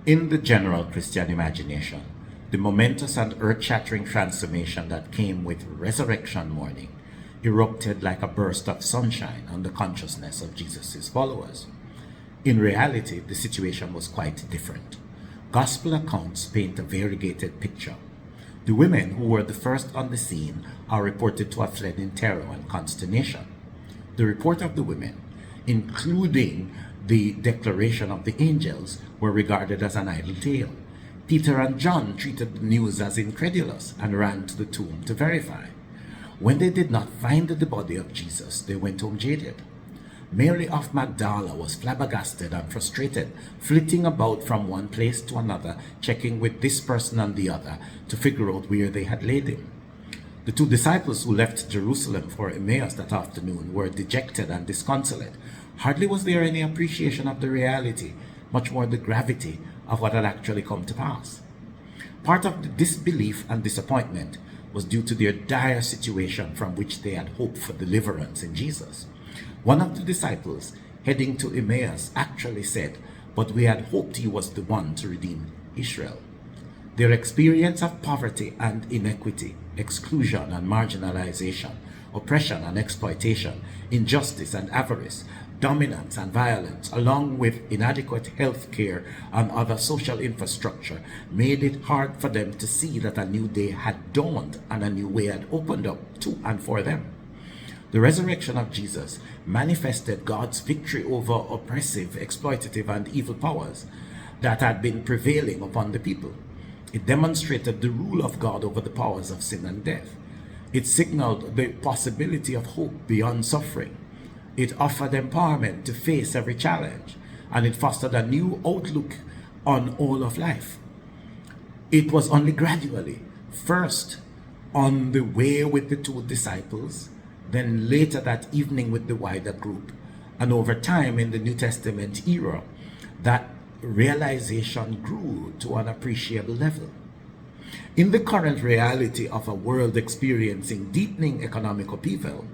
In the general Christian imagination, the momentous and earth-shattering transformation that came with resurrection morning erupted like a burst of sunshine on the consciousness of Jesus' followers. In reality, the situation was quite different. Gospel accounts paint a variegated picture. The women who were the first on the scene are reported to have fled in terror and consternation. The report of the women, including the declaration of the angels, were regarded as an idle tale. Peter and John treated the news as incredulous and ran to the tomb to verify. When they did not find the body of Jesus, they went home jaded. Mary of Magdala was flabbergasted and frustrated, flitting about from one place to another, checking with this person and the other to figure out where they had laid him. The two disciples who left Jerusalem for Emmaus that afternoon were dejected and disconsolate. Hardly was there any appreciation of the reality, much more the gravity of what had actually come to pass. Part of the disbelief and disappointment was due to their dire situation from which they had hoped for deliverance in Jesus. One of the disciples, heading to Emmaus, actually said, "But we had hoped he was the one to redeem Israel." Their experience of poverty and inequity, exclusion and marginalization, oppression and exploitation, injustice and avarice, dominance and violence, along with inadequate health care and other social infrastructure, made it hard for them to see that a new day had dawned and a new way had opened up to and for them. The resurrection of Jesus manifested God's victory over oppressive, exploitative, and evil powers that had been prevailing upon the people. It demonstrated the rule of God over the powers of sin and death. It signaled the possibility of hope beyond suffering. It offered empowerment to face every challenge, and it fostered a new outlook on all of life. It was only gradually, first on the way with the two disciples, then later that evening with the wider group, and over time in the New Testament era, that realization grew to an appreciable level. In the current reality of a world experiencing deepening economic upheaval,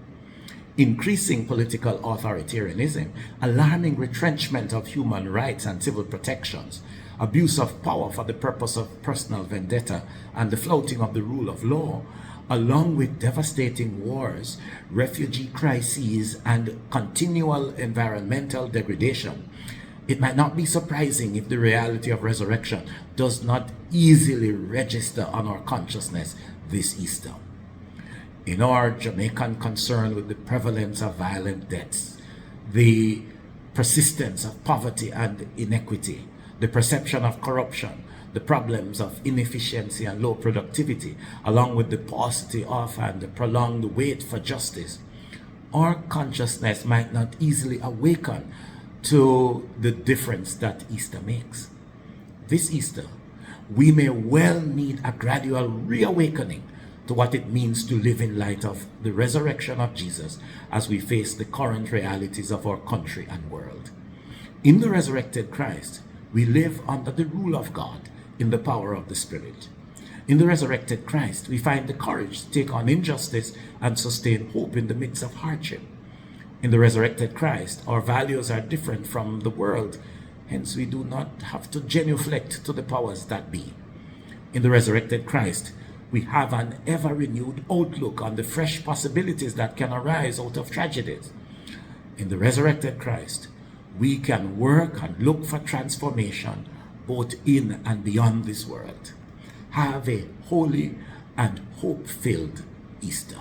increasing political authoritarianism, alarming retrenchment of human rights and civil protections, abuse of power for the purpose of personal vendetta, and the flouting of the rule of law, along with devastating wars, refugee crises, and continual environmental degradation, it might not be surprising if the reality of resurrection does not easily register on our consciousness this Easter. In our Jamaican concern with the prevalence of violent deaths, the persistence of poverty and inequity, the perception of corruption, the problems of inefficiency and low productivity, along with the paucity of and the prolonged wait for justice, our consciousness might not easily awaken to the difference that Easter makes. This Easter, we may well need a gradual reawakening to what it means to live in light of the resurrection of Jesus as we face the current realities of our country and world. In the resurrected Christ, we live under the rule of God in the power of the Spirit. In the resurrected Christ, we find the courage to take on injustice and sustain hope in the midst of hardship. In the resurrected Christ, our values are different from the world, hence we do not have to genuflect to the powers that be. In the resurrected Christ, we have an ever-renewed outlook on the fresh possibilities that can arise out of tragedies. In the resurrected Christ, we can work and look for transformation both in and beyond this world. Have a holy and hope-filled Easter.